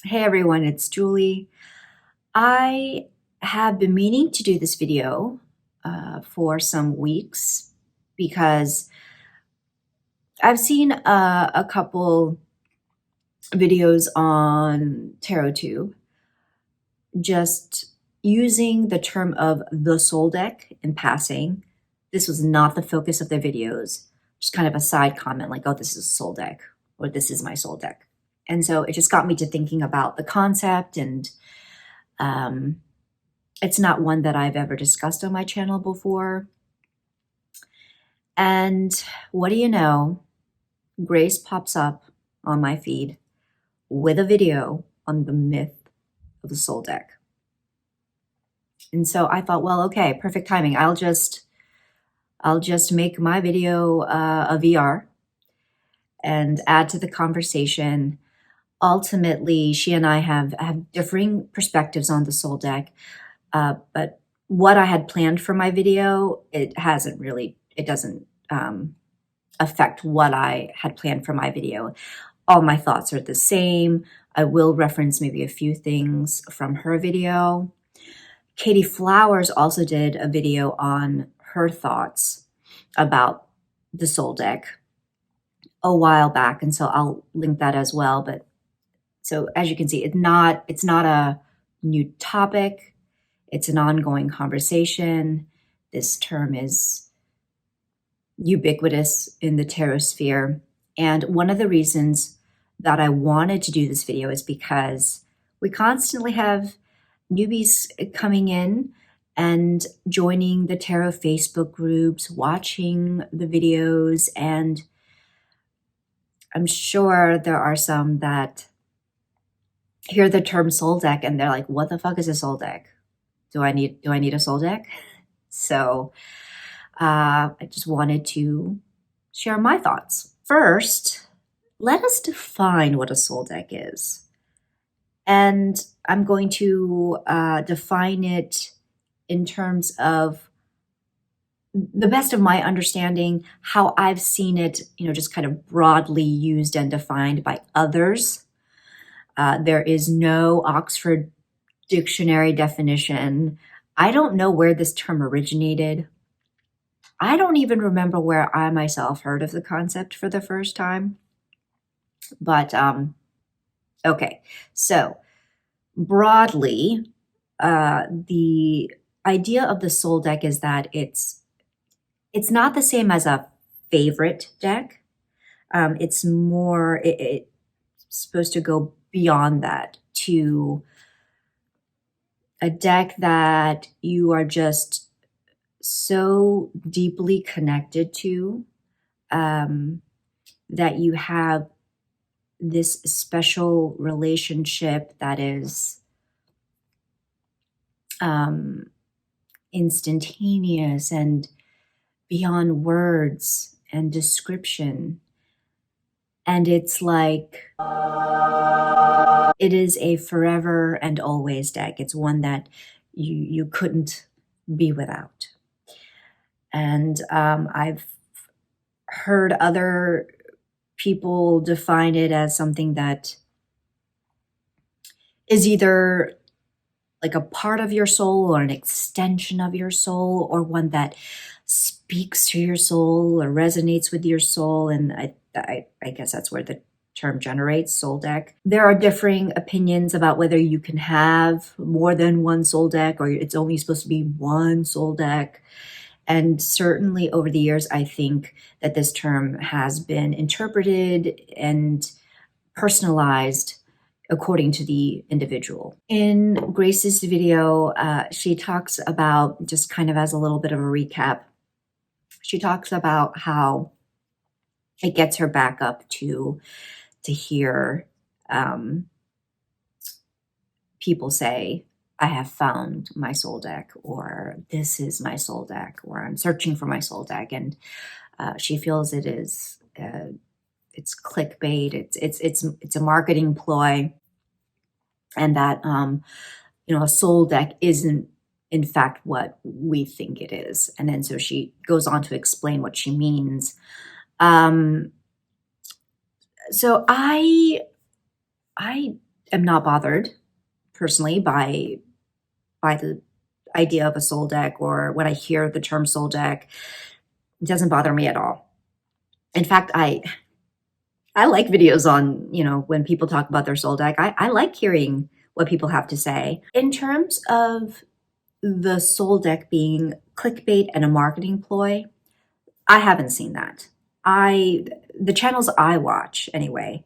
Hey everyone, it's Julie. I have been meaning to do this video for some weeks because I've seen a couple videos on TarotTube just using the term of the soul deck in passing. This was not the focus of the videos, just kind of a side comment like, oh, this is a soul deck, or this is my soul deck. And so it just got me to thinking about the concept, and it's not one that I've ever discussed on my channel before. And what do you know? Grace pops up on my feed with a video on the myth of the soul deck. And so I thought, well, okay, perfect timing. I'll just make my video a VR and add to the conversation. Ultimately, she and I have differing perspectives on the soul deck, but what I had planned for my video, it doesn't affect what I had planned for my video. All my thoughts are the same. I will reference maybe a few things from her video. Katie Flowers also did a video on her thoughts about the soul deck a while back, and so I'll link that as well. But so as you can see, it's not a new topic. It's an ongoing conversation. This term is ubiquitous in the tarot sphere. And one of the reasons that I wanted to do this video is because we constantly have newbies coming in and joining the tarot Facebook groups, watching the videos, and I'm sure there are some that hear the term soul deck and they're like, what the fuck is a soul deck? Do I need a soul deck? So I just wanted to share my thoughts. First, let us define what a soul deck is. And I'm going to define it in terms of the best of my understanding, how I've seen it, just kind of broadly used and defined by others. There is no Oxford Dictionary definition. I don't know where this term originated. I don't even remember where I myself heard of the concept for the first time. But okay, so broadly, the idea of the soul deck is that it's not the same as a favorite deck. It's more, it's supposed to go beyond that to a deck that you are just so deeply connected to, that you have this special relationship that is instantaneous and beyond words and description. And it's like, it is a forever and always deck. It's one that you couldn't be without. And I've heard other people define it as something that is either like a part of your soul or an extension of your soul, or one that speaks to your soul or resonates with your soul. And I guess that's where the term generates, soul deck. There are differing opinions about whether you can have more than one soul deck or it's only supposed to be one soul deck. And certainly over the years, I think that this term has been interpreted and personalized according to the individual. In Grace's video, she talks about, just kind of as a little bit of a recap, she talks about how it gets her back up to hear people say, I have found my soul deck, or this is my soul deck, or I'm searching for my soul deck. And she feels it is, it's clickbait, it's a marketing ploy, and that, a soul deck isn't in fact what we think it is. And then so she goes on to explain what she means. So I am not bothered personally by the idea of a soul deck, or when I hear the term soul deck, it doesn't bother me at all. In fact, I like videos on, when people talk about their soul deck. I like hearing what people have to say. In terms of the soul deck being clickbait and a marketing ploy, I haven't seen that. The channels I watch anyway,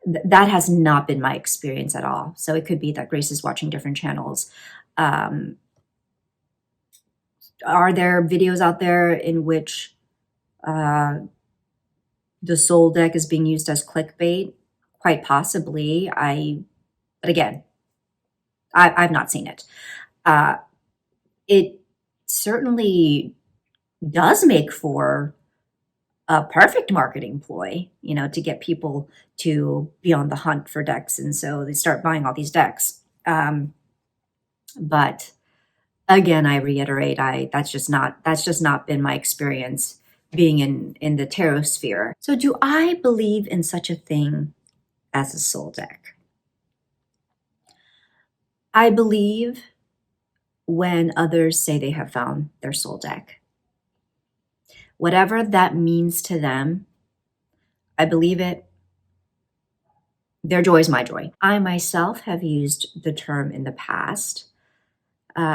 that has not been my experience at all. So it could be that Grace is watching different channels. Are there videos out there in which the soul deck is being used as clickbait? Quite possibly. But again, I've not seen it. It certainly does make for a perfect marketing ploy, to get people to be on the hunt for decks. And so they start buying all these decks. But again, I reiterate, that's just not been my experience being in the tarot sphere. So do I believe in such a thing as a soul deck? I believe when others say they have found their soul deck. Whatever that means to them, I believe it. Their joy is my joy. I myself have used the term in the past,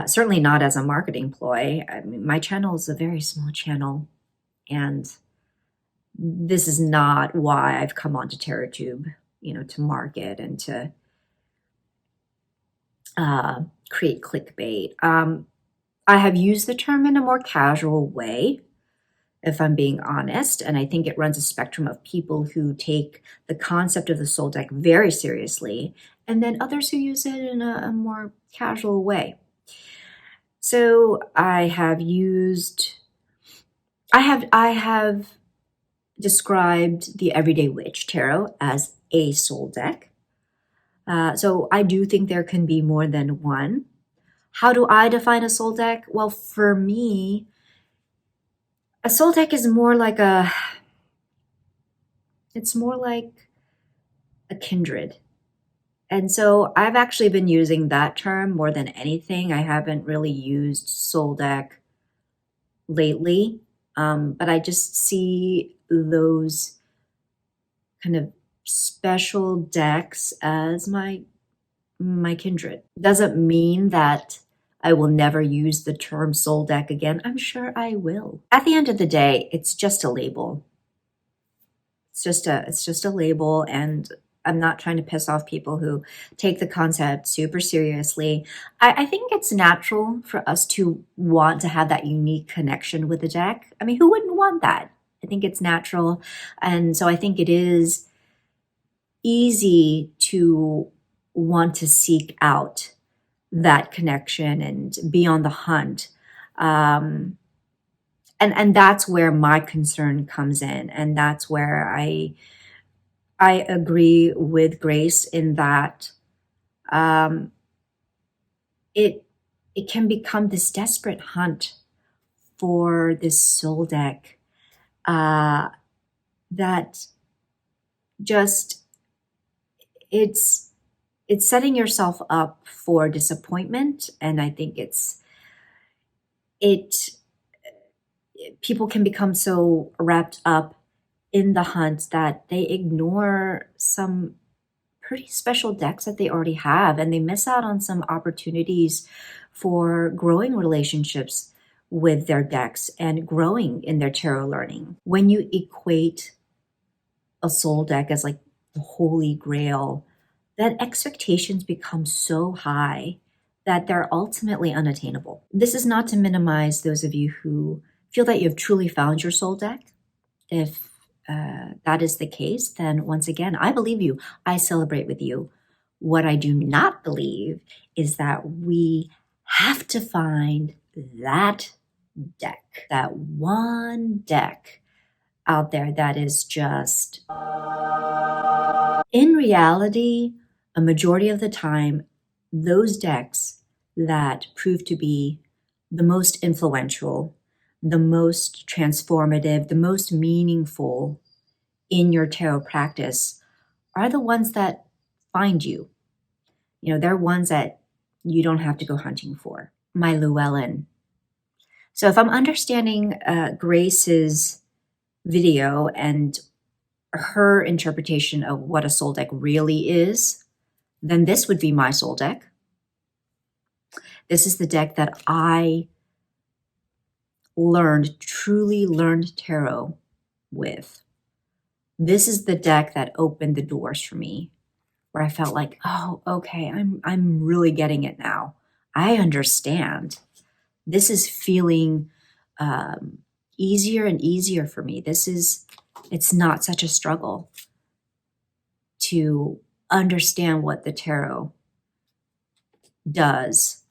certainly not as a marketing ploy. I mean, my channel is a very small channel, and this is not why I've come onto TarotTube, to market and to create clickbait. I have used the term in a more casual way, if I'm being honest, and I think it runs a spectrum of people who take the concept of the soul deck very seriously, and then others who use it in a more casual way. So I have described the Everyday Witch Tarot as a soul deck. So I do think there can be more than one. How do I define a soul deck? Well, for me, a soul deck is more like a kindred. And so I've actually been using that term more than anything. I haven't really used soul deck lately, but I just see those kind of special decks as my kindred. Doesn't mean that I will never use the term soul deck again. I'm sure I will. At the end of the day, it's just a label. It's just a label, and I'm not trying to piss off people who take the concept super seriously. I think it's natural for us to want to have that unique connection with the deck. I mean, who wouldn't want that? I think it's natural. And so I think it is easy to want to seek out that connection and be on the hunt. And that's where my concern comes in. And that's where I agree with Grace in that it can become this desperate hunt for this soul deck that just it's setting yourself up for disappointment. And I think people can become so wrapped up in the hunt that they ignore some pretty special decks that they already have, and they miss out on some opportunities for growing relationships with their decks and growing in their tarot learning. When you equate a soul deck as like the holy grail, then expectations become so high that they're ultimately unattainable. This is not to minimize those of you who feel that you've truly found your soul deck. If that is the case, then once again, I believe you. I celebrate with you. What I do not believe is that we have to find that deck, that one deck out there that is just... In reality, a majority of the time, those decks that prove to be the most influential, the most transformative, the most meaningful in your tarot practice are the ones that find you. they're ones that you don't have to go hunting for. My Llewellyn. So if I'm understanding Grace's video and her interpretation of what a soul deck really is, then this would be my soul deck. This is the deck that I truly learned tarot with. This is the deck that opened the doors for me, where I felt like, oh, okay, I'm really getting it now. I understand. This is feeling easier and easier for me. It's not such a struggle to understand what the tarot does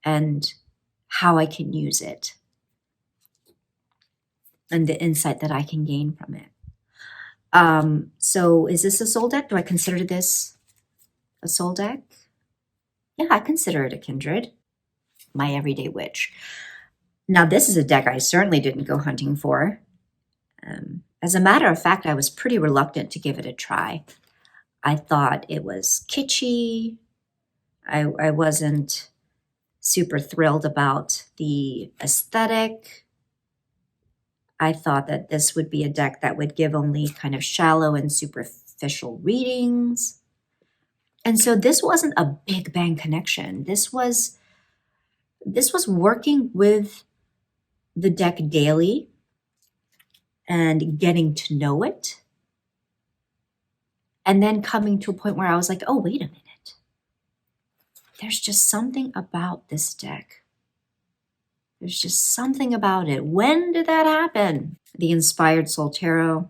and how I can use it and the insight that I can gain from it. So is this a soul deck? Do I consider this a soul deck? Yeah, I consider it a kindred, my everyday witch. Now, this is a deck I certainly didn't go hunting for. As a matter of fact, I was pretty reluctant to give it a try. I thought it was kitschy. I wasn't super thrilled about the aesthetic. I thought that this would be a deck that would give only kind of shallow and superficial readings. And so this wasn't a big bang connection. This was working with the deck daily and getting to know it. And then coming to a point where I was like, oh, wait a minute. There's just something about this deck. There's just something about it. When did that happen? The Inspired Soul Tarot.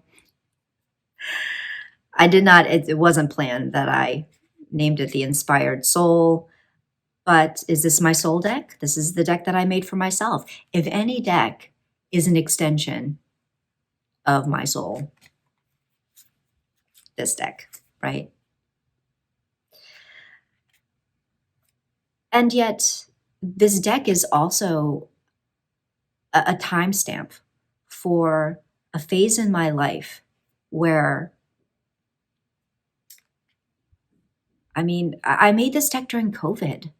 It wasn't planned that I named it the Inspired Soul, but is this my soul deck? This is the deck that I made for myself. If any deck is an extension of my soul, this deck, right? And yet, this deck is also a timestamp for a phase in my life where, I made this deck during COVID,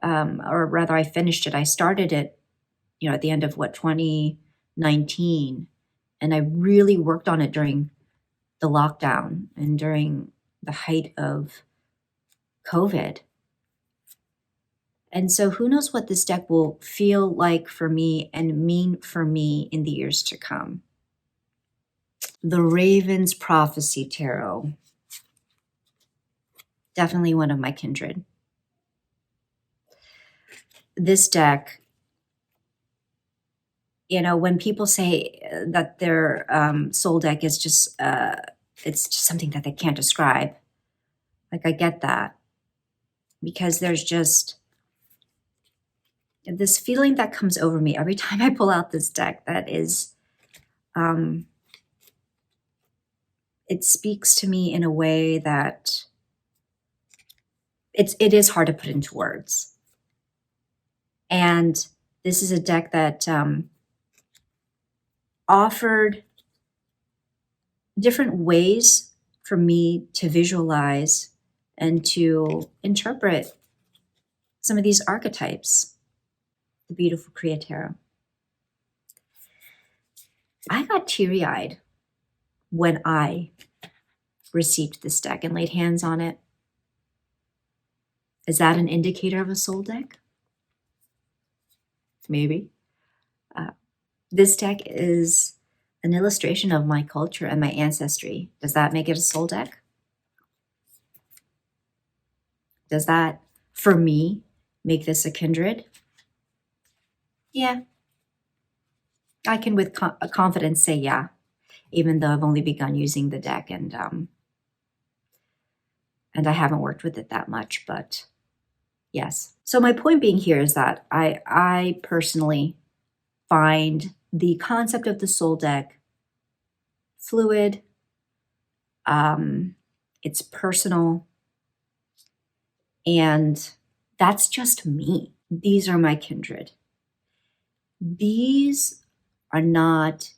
or rather I finished it. I started it, at the end of 2019, and I really worked on it during the lockdown and during the height of COVID. And so who knows what this deck will feel like for me and mean for me in the years to come. The Raven's Prophecy Tarot. Definitely one of my kindred. This deck, when people say that their soul deck is just, it's just something that they can't describe. Like, I get that. Because there's just this feeling that comes over me every time I pull out this deck that is, it speaks to me in a way that it is hard to put into words. And this is a deck that offered different ways for me to visualize and to interpret some of these archetypes. The beautiful Kriya Tarot. I got teary-eyed when I received this deck and laid hands on it. Is that an indicator of a soul deck? Maybe. This deck is an illustration of my culture and my ancestry. Does that make it a soul deck? Does that, for me, make this a kindred? Yeah. I can with confidence say yeah, even though I've only begun using the deck and I haven't worked with it that much, but yes. So my point being here is that I personally find the concept of the soul deck fluid. It's personal, and that's just me. These are my kindred. These are not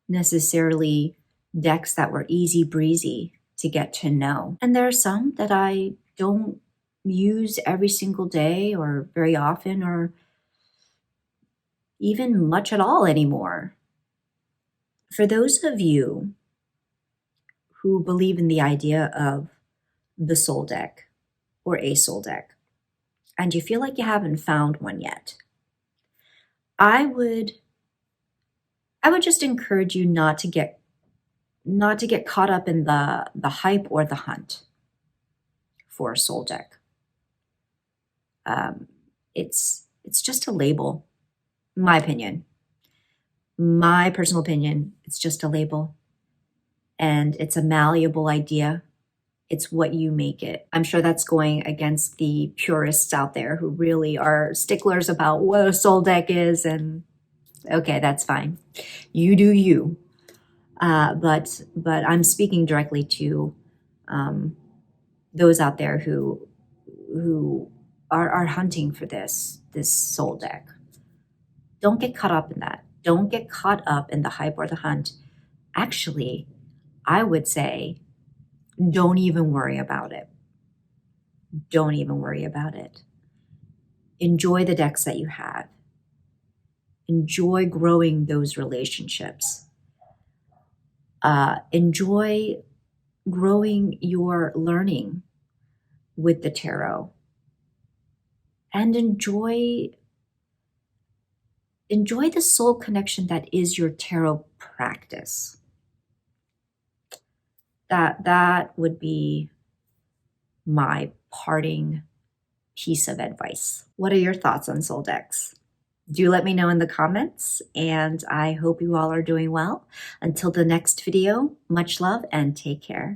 necessarily decks that were easy breezy to get to know. And there are some that I don't use every single day or very often or even much at all anymore. For those of you who believe in the idea of the soul deck or a soul deck, and you feel like you haven't found one yet, I would just encourage you not to get caught up in the hype or the hunt for a soul deck. It's just a label, my opinion. My personal opinion, it's just a label. And it's a malleable idea. It's what you make it. I'm sure that's going against the purists out there who really are sticklers about what a soul deck is, and okay, that's fine. You do you. But I'm speaking directly to those out there who are hunting for this soul deck. Don't get caught up in that. Don't get caught up in the hype or the hunt. Actually, I would say, don't even worry about it. Don't even worry about it. Enjoy the decks that you have. Enjoy growing those relationships. Enjoy growing your learning with the tarot. And enjoy the soul connection that is your tarot practice. That would be my parting piece of advice. What are your thoughts on soul decks? Do let me know in the comments, and I hope you all are doing well. Until the next video, much love and take care.